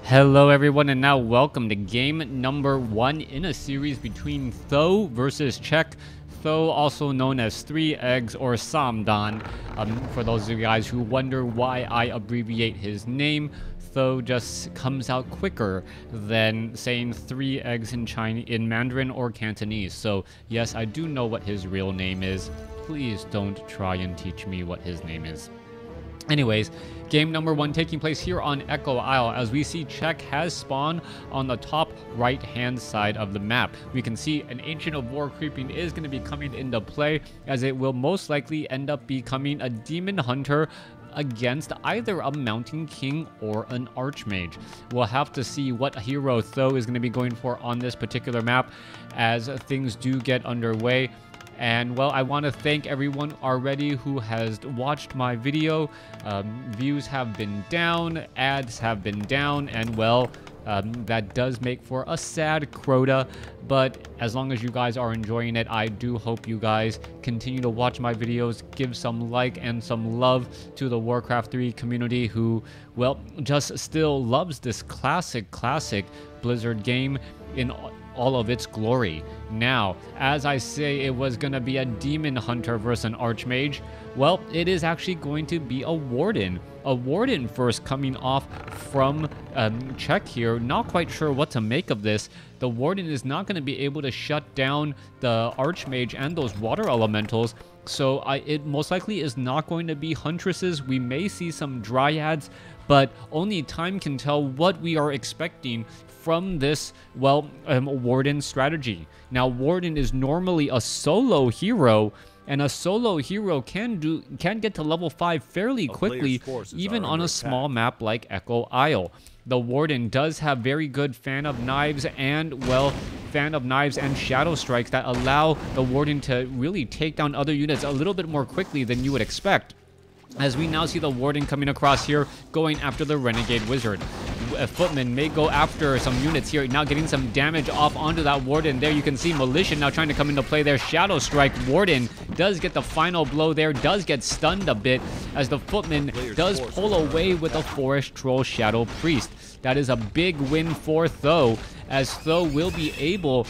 Hello everyone, and now welcome to game number 1 in a series between Th000 versus Czech. Th000, also known as 3 Eggs or Samdan. For those of you guys who wonder why I abbreviate his name, Th000 just comes out quicker than saying 3 eggs in Mandarin or Cantonese. So yes, I do know what his real name is. Please don't try and teach me what his name is. Anyways, game number 1 taking place here on Echo Isle. As we see, Czech has spawned on the top right hand side of the map. We can see an Ancient of War creeping is going to be coming into play, as it will most likely end up becoming a Demon Hunter against either a Mountain King or an Archmage. We'll have to see what hero Th000 is going to be going for on this particular map as things do get underway. And well, I want to thank everyone already who has watched my video. Views have been down, ads have been down, and well, that does make for a sad quota. But as long as you guys are enjoying it, I do hope you guys continue to watch my videos, give some like and some love to the Warcraft 3 community who, well, just still loves this classic Blizzard game in all of its glory. Now, as I say, it was going to be a Demon Hunter versus an Archmage. Well, it is actually going to be a Warden. A Warden first coming off from Czech here. Not quite sure what to make of this. The Warden is not going to be able to shut down the Archmage and those water elementals. So it most likely is not going to be Huntresses. We may see some Dryads, but only time can tell what we are expecting from this, well, Warden strategy. Now, Warden is normally a solo hero, and a solo hero can get to level 5 fairly quickly, even on a small map like Echo Isle. The Warden does have very good Fan of Knives and, well, Fan of Knives and Shadow Strikes that allow the Warden to really take down other units a little bit more quickly than you would expect. As we now see the Warden coming across here, going after the Renegade Wizard. A Footman may go after some units here, now getting some damage off onto that Warden. There you can see Militia now trying to come into play there. Shadow Strike. Warden does get the final blow there, does get stunned a bit as the Footman does pull away with a Forest Troll Shadow Priest. That is a big win for Th000, as Th000 will be able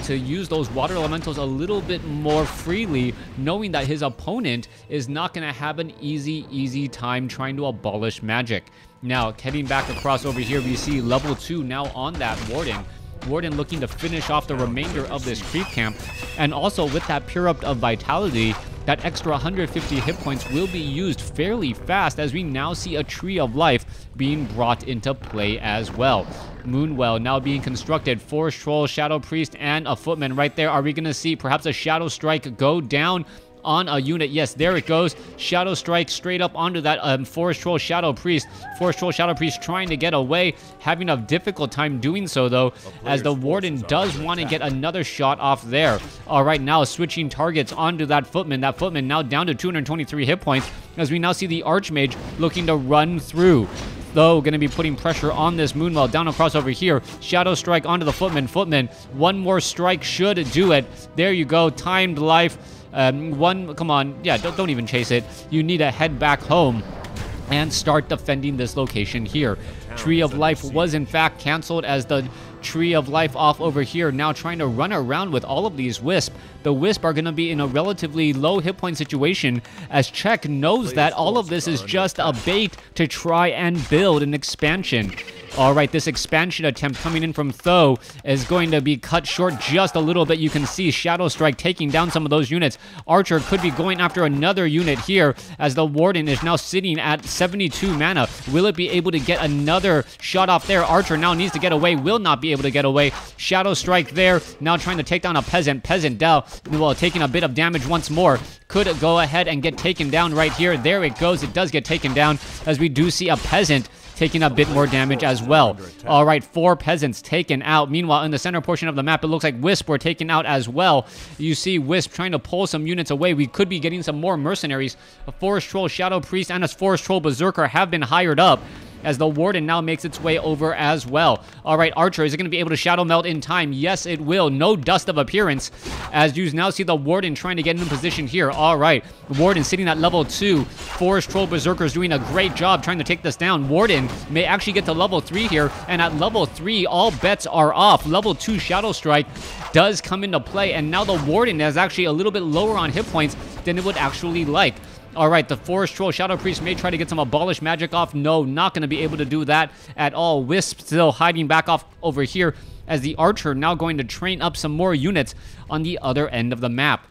to use those water elementals a little bit more freely, knowing that his opponent is not going to have an easy time trying to abolish magic. Now, heading back across over here, we see level 2 now on that Warden. Warden looking to finish off the remainder of this creep camp, and also with that Pure Up of Vitality, that extra 150 hit points will be used fairly fast, as we now see a Tree of Life being brought into play as well. Moonwell now being constructed. Forest Troll, Shadow Priest, and a Footman right there. Are we going to see perhaps a Shadow Strike go down on a unit? Yes, there it goes. Shadow Strike straight up onto that Forest Troll Shadow Priest. Forest Troll Shadow Priest trying to get away, having a difficult time doing so though, as the Warden does want to get another shot off there. All right, now switching targets onto that Footman. That Footman now down to 223 hit points, as we now see the Archmage looking to run through. Though going to be putting pressure on this Moonwell down across over here. Shadow Strike onto the Footman. Footman, one more strike should do it. There you go. Timed life. Come on. Yeah, don't even chase it. You need to head back home and start defending this location here. Tree of Life was in fact canceled, as the Tree of Life off over here now trying to run around with all of these Wisp. The Wisp are going to be in a relatively low hit point situation, as Czech knows that all of this is just a bait to try and build an expansion. Alright, this expansion attempt coming in from Th000 is going to be cut short just a little bit. You can see Shadow Strike taking down some of those units. Archer could be going after another unit here, as the Warden is now sitting at 72 mana. Will it be able to get another shot off there? Archer now needs to get away, will not be able to get away. Shadow Strike there, now trying to take down a Peasant. Peasant down, well, taking a bit of damage once more. Could go ahead and get taken down right here. There it goes, it does get taken down, as we do see a Peasant taking a bit more damage as well. All right, 4 Peasants taken out. Meanwhile, in the center portion of the map, it looks like Wisp were taken out as well. You see Wisp trying to pull some units away. We could be getting some more mercenaries. A Forest Troll Shadow Priest and a Forest Troll Berserker have been hired up, as the Warden now makes its way over as well. All right, Archer, is it going to be able to Shadow Melt in time? Yes, it will. No dust of appearance, as you now see the Warden trying to get in position here. All right, Warden sitting at level 2. Forest Troll Berserkers doing a great job trying to take this down. Warden may actually get to level 3 here, and at level 3, all bets are off. Level 2 Shadow Strike does come into play, and now the Warden is actually a little bit lower on hit points than it would actually like. All right, the Forest Troll Shadow Priest may try to get some Abolish Magic off. No, not going to be able to do that at all. Wisp still hiding back off over here, as the Archer now going to train up some more units on the other end of the map.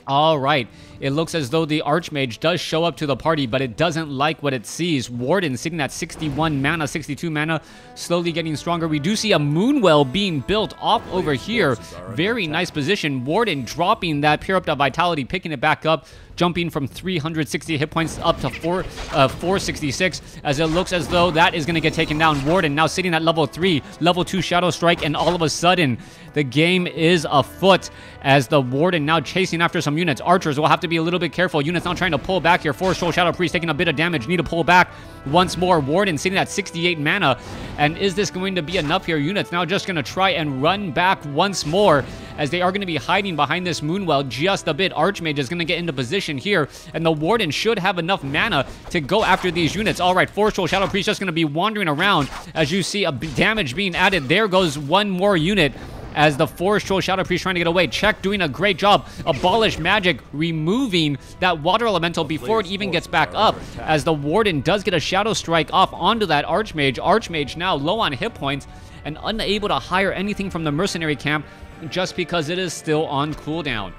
All right, it looks as though the Archmage does show up to the party, but it doesn't like what it sees. Warden sitting at 61 mana, 62 mana, slowly getting stronger. We do see a Moonwell being built off over here. Very nice position. Warden dropping that Pure Up to Vitality, picking it back up, jumping from 360 hit points up to 466, as it looks as though that is going to get taken down. Warden now sitting at level 3, level 2 Shadow Strike, and all of a sudden, the game is afoot, as the Warden now chasing after some units. Archers will have to be a little bit careful. Units now trying to pull back here. Forest Troll Shadow Priest taking a bit of damage. Need to pull back once more. Warden sitting at 68 mana. And is this going to be enough here? Units now just going to try and run back once more, as they are going to be hiding behind this Moonwell just a bit. Archmage is going to get into position here, and the Warden should have enough mana to go after these units. All right, Forest Troll Shadow Priest just going to be wandering around, as you see a damage being added. There goes one more unit, as the Forest Troll Shadow Priest trying to get away. Check doing a great job. Abolish Magic, removing that Water Elemental before it even gets back up, as the Warden does get a Shadow Strike off onto that Archmage. Archmage now low on hit points and unable to hire anything from the Mercenary camp, just because it is still on cooldown.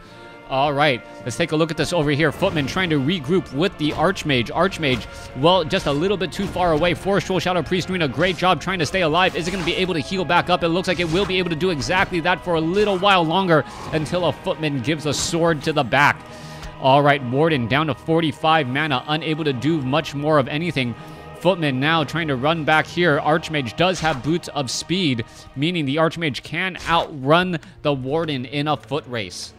All right, let's take a look at this over here. Footman trying to regroup with the Archmage. Archmage, well, just a little bit too far away. Forest Troll Shadow Priest doing a great job trying to stay alive. Is it going to be able to heal back up? It looks like it will be able to do exactly that for a little while longer, until a Footman gives a sword to the back. All right, Warden down to 45 mana, unable to do much more of anything. Footman now trying to run back here. Archmage does have Boots of Speed, meaning the Archmage can outrun the Warden in a foot race.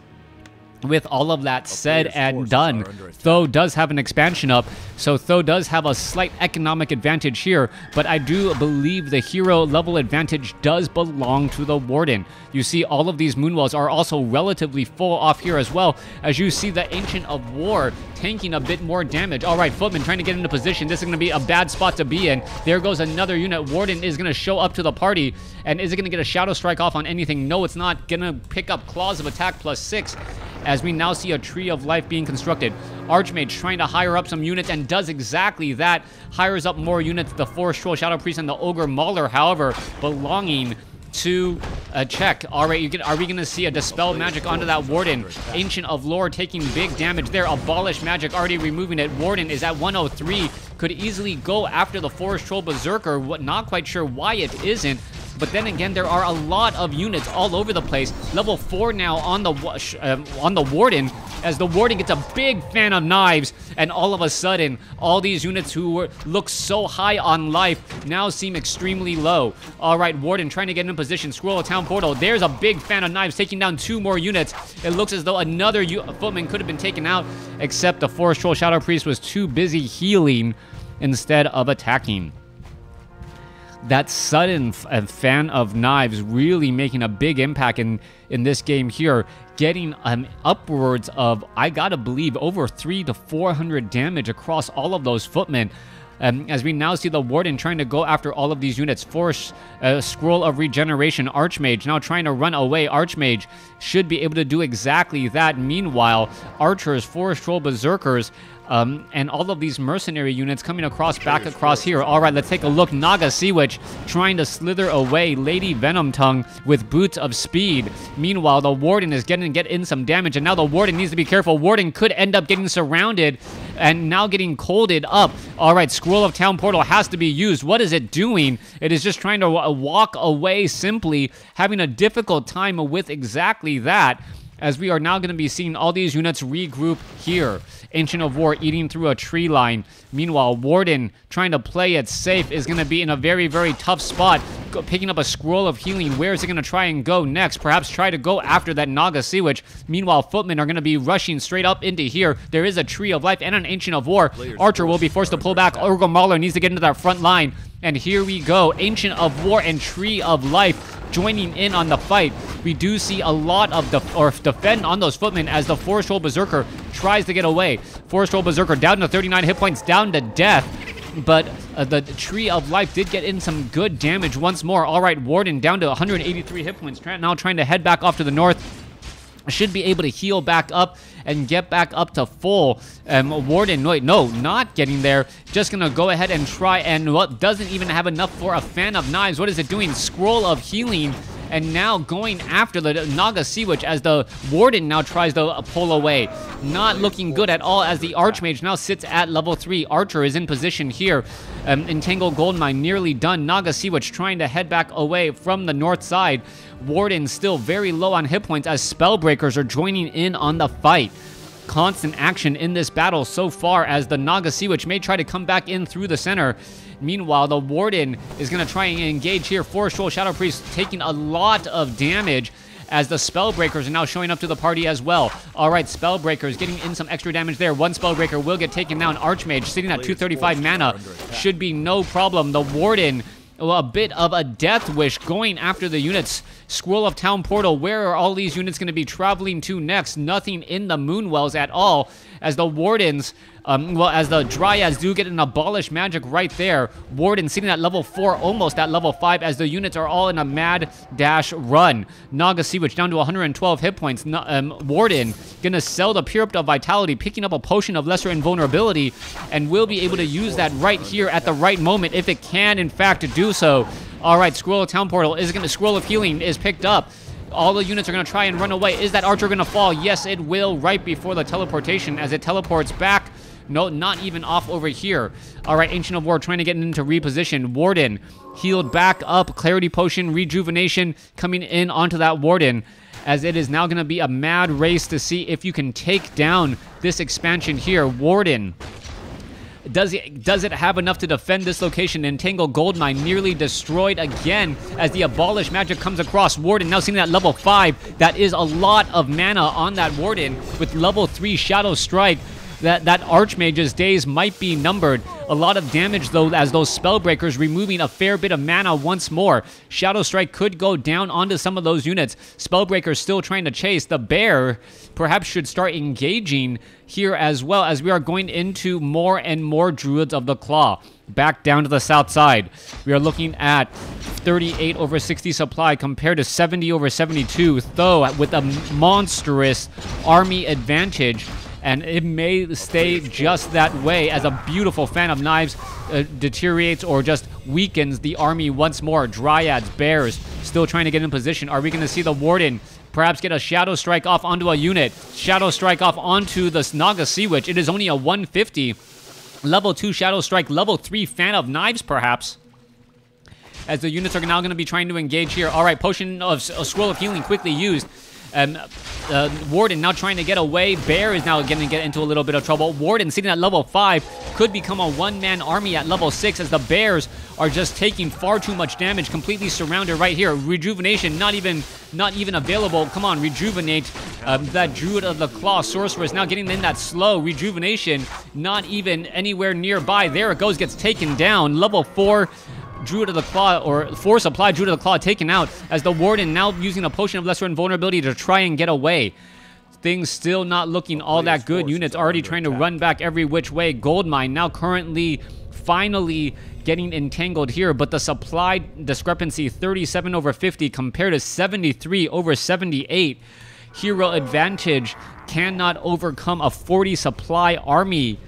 With all of that said and done, Th000 does have an expansion up, so Th000 does have a slight economic advantage here, but I do believe the hero level advantage does belong to the Warden. You see all of these Moonwells are also relatively full off here as well, as you see the Ancient of War tanking a bit more damage. All right, Footman trying to get into position. This is going to be a bad spot to be in. There goes another unit. Warden is going to show up to the party, and is it going to get a Shadow Strike off on anything? No, it's not. Going to pick up Claws of Attack +6, as we now see a Tree of Life being constructed. Archmage trying to hire up some units, and does exactly that. Hires up more units. The Forest Troll Shadow Priest and the Ogre Mauler, however, belonging to a check. All right, are we going to see a Dispel Magic onto that Warden? Ancient of Lore taking big damage there. Abolish Magic already removing it. Warden is at 103. Could easily go after the Forest Troll Berserker. Not quite sure why it isn't. But then again, there are a lot of units all over the place. Level 4 now on the Warden, as the Warden gets a big fan of knives, and all of a sudden, all these units who look so high on life now seem extremely low. All right, Warden trying to get in position. Scroll of Town Portal. There's a big fan of knives, taking down 2 more units. It looks as though another Footman could have been taken out, except the Forest Troll Shadow Priest was too busy healing instead of attacking. That sudden fan of knives really making a big impact in this game here, getting upwards of, I gotta believe, over 300 to 400 damage across all of those Footmen. As we now see the Warden trying to go after all of these units. Force Scroll of Regeneration. Archmage now trying to run away. Archmage should be able to do exactly that. Meanwhile, Archers, Forest Troll Berserkers, and all of these mercenary units coming back across here. All right, let's take a look. Naga Sea Witch trying to slither away. Lady Venom Tongue with Boots of Speed. Meanwhile, the Warden is getting in some damage, and now the Warden needs to be careful. Warden could end up getting surrounded and now getting colded up. All right, Scroll of Town Portal has to be used. What is it doing? It is just trying to walk away simply, having a difficult time with exactly that. as we are now going to be seeing all these units regroup here. Ancient of War eating through a tree line. Meanwhile, Warden, trying to play it safe, is going to be in a very, very tough spot. Picking up a scroll of healing. Where is it going to try and go next? Perhaps try to go after that Naga Sea Witch. Meanwhile, footmen are going to be rushing straight up into here. There is a Tree of Life and an Ancient of War. Archer will be forced to pull back. Urgo Mauler needs to get into that front line. And here we go. Ancient of War and Tree of Life joining in on the fight. We do see a lot of defend on those footmen as the Forest Troll Berserker tries to get away. Forest Troll Berserker down to 39 hit points, down to death. But the Tree of Life did get in some good damage once more. All right, Warden down to 183 hit points. Now trying to head back off to the north. Should be able to heal back up and get back up to full. Warden, no, not getting there. Just gonna go ahead and try, and what doesn't even have enough for a Fan of Knives. What is it doing? Scroll of Healing, and now going after the Naga Sea Witch as the Warden now tries to pull away. Not looking good at all as the Archmage now sits at level 3. Archer is in position here. Entangled Goldmine nearly done. Naga Sea Witch trying to head back away from the north side. Warden still very low on hit points as Spellbreakers are joining in on the fight. Constant action in this battle so far as the Naga Sea Witch may try to come back in through the center. Meanwhile, the Warden is going to try and engage here. Forest Troll Shadow Priest taking a lot of damage as the Spellbreakers are now showing up to the party as well. All right, Spellbreakers getting in some extra damage there. One Spellbreaker will get taken down. Archmage sitting at 235 mana. Should be no problem. The Warden, a bit of a death wish going after the units. Scroll of Town Portal, where are all these units going to be traveling to next? Nothing in the Moonwells at all, as the Wardens, as the Dryads do get an Abolish Magic right there. Warden sitting at level 4, almost at level 5, as the units are all in a mad dash run. Naga Sea Witch down to 112 hit points. Warden gonna sell the Pure Up of Vitality, picking up a Potion of Lesser Invulnerability, and will be able to use that right here at the right moment if it can, in fact, do so. All right, Scroll of Town Portal is going to, Scroll of Healing is picked up. All the units are going to try and run away. Is that Archer going to fall? Yes, it will, right before the teleportation as it teleports back. No, not even off over here. All right, Ancient of War trying to get into reposition. Warden healed back up. Clarity Potion, Rejuvenation coming in onto that Warden, as it is now going to be a mad race to see if you can take down this expansion here. Warden, does it have enough to defend this location? Entangled Goldmine nearly destroyed again as the Abolish Magic comes across. Warden now seen at level 5. That is a lot of mana on that Warden with level 3 Shadow Strike. That Archmage's days might be numbered. A lot of damage, though, as those Spellbreakers removing a fair bit of mana once more. Shadow Strike could go down onto some of those units. Spellbreakers still trying to chase. The Bear perhaps should start engaging here as well, as we are going into more and more Druids of the Claw. Back down to the south side. We are looking at 38 over 60 supply compared to 70 over 72, though with a monstrous army advantage. And it may stay just that way as a beautiful Fan of Knives deteriorates or just weakens the army once more. Dryads, Bears, still trying to get in position. Are we going to see the Warden perhaps get a Shadow Strike off onto a unit? Shadow Strike off onto the Naga Sea Witch. It is only a 150. Level 2 Shadow Strike, level 3 Fan of Knives perhaps, as the units are now going to be trying to engage here. All right, Potion of Scroll of Healing quickly used. Warden now trying to get away. Bear is now going to get into a little bit of trouble. Warden sitting at level 5 could become a one-man army at level 6 as the Bears are just taking far too much damage, completely surrounded right here. Rejuvenation not even available. Come on, rejuvenate. That Druid of the Claw Sorcerer is now getting in that slow rejuvenation, not even anywhere nearby. There it goes, gets taken down. Level 4 Druid of the Claw, or 4 supply Druid of the Claw taken out, as the Warden now using a Potion of Lesser Invulnerability to try and get away. Things still not looking all that good. Units already trying to run back every which way. Goldmine now currently finally getting entangled here, but the supply discrepancy 37 over 50 compared to 73 over 78. Hero advantage cannot overcome a 40 supply army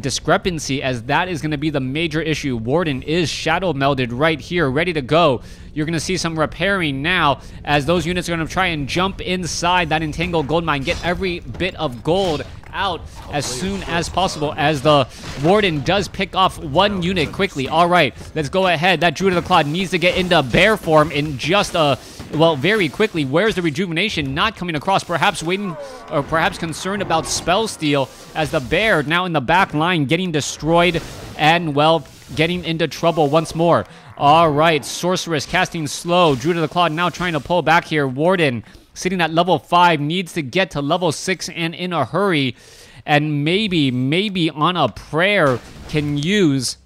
discrepancy, as that is going to be the major issue. Warden is shadow melded right here, ready to go. You're going to see some repairing now as those units are going to try and jump inside that entangled gold mine, get every bit of gold out as soon as possible, as the Warden does pick off one unit quickly. All right, let's go ahead. That Druid of the Claw needs to get into bear form in just a well, very quickly. Where's the rejuvenation? Not coming across. Perhaps waiting, or perhaps concerned about spell steal, as the bear now in the back line getting destroyed and, well, getting into trouble once more. All right, Sorceress casting slow. Druid of the Claw now trying to pull back here. Warden sitting at level 5 needs to get to level 6 and in a hurry. And maybe on a prayer can use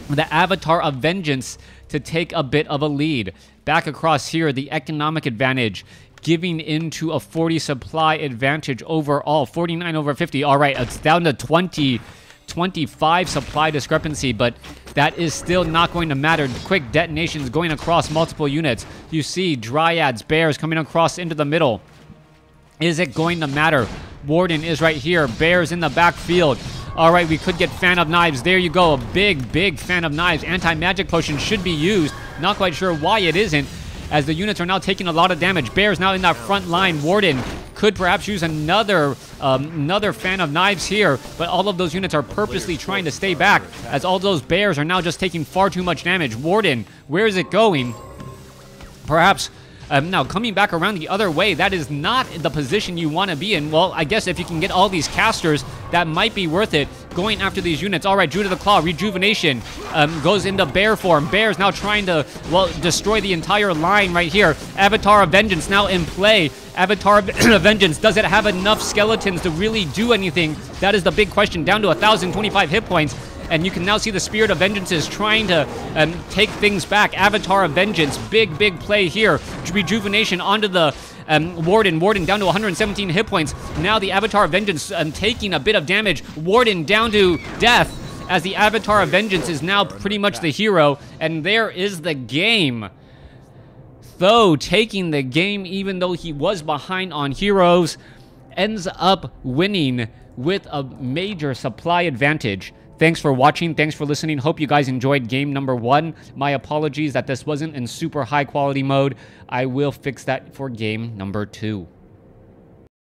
the Avatar of Vengeance to take a bit of a lead. Back across here, the economic advantage giving into a 40 supply advantage overall. 49 over 50. All right, it's down to 25 supply discrepancy, but that is still not going to matter. Quick detonations going across multiple units. You see Dryads, Bears coming across into the middle. Is it going to matter? Warden is right here. Bears in the backfield. All right, we could get Fan of Knives. There you go. A big Fan of Knives. Anti-magic potion should be used. Not quite sure why it isn't, as the units are now taking a lot of damage. Bears now in that front line. Warden could perhaps use another Fan of Knives here, but all of those units are purposely trying to stay back, as all those bears are now just taking far too much damage. Warden, where is it going? Perhaps now coming back around the other way. That is not the position you want to be in. Well, I guess if you can get all these casters, that might be worth it, going after these units. All right, Druid of the Claw, rejuvenation, goes into bear form. Bear's now trying to, well, destroy the entire line right here. Avatar of Vengeance now in play. Avatar of Vengeance, does it have enough skeletons to really do anything? That is the big question. Down to 1,025 hit points. And you can now see the Spirit of Vengeance is trying to take things back. Avatar of Vengeance, big play here. Rejuvenation onto the Warden. Warden down to 117 hit points. Now the Avatar of Vengeance taking a bit of damage. Warden down to death, as the Avatar of Vengeance is now pretty much the hero. And there is the game. Though taking the game, even though he was behind on heroes, ends up winning with a major supply advantage. Thanks for watching. Thanks for listening. Hope you guys enjoyed game number 1. My apologies that this wasn't in super high quality mode. I will fix that for game number 2.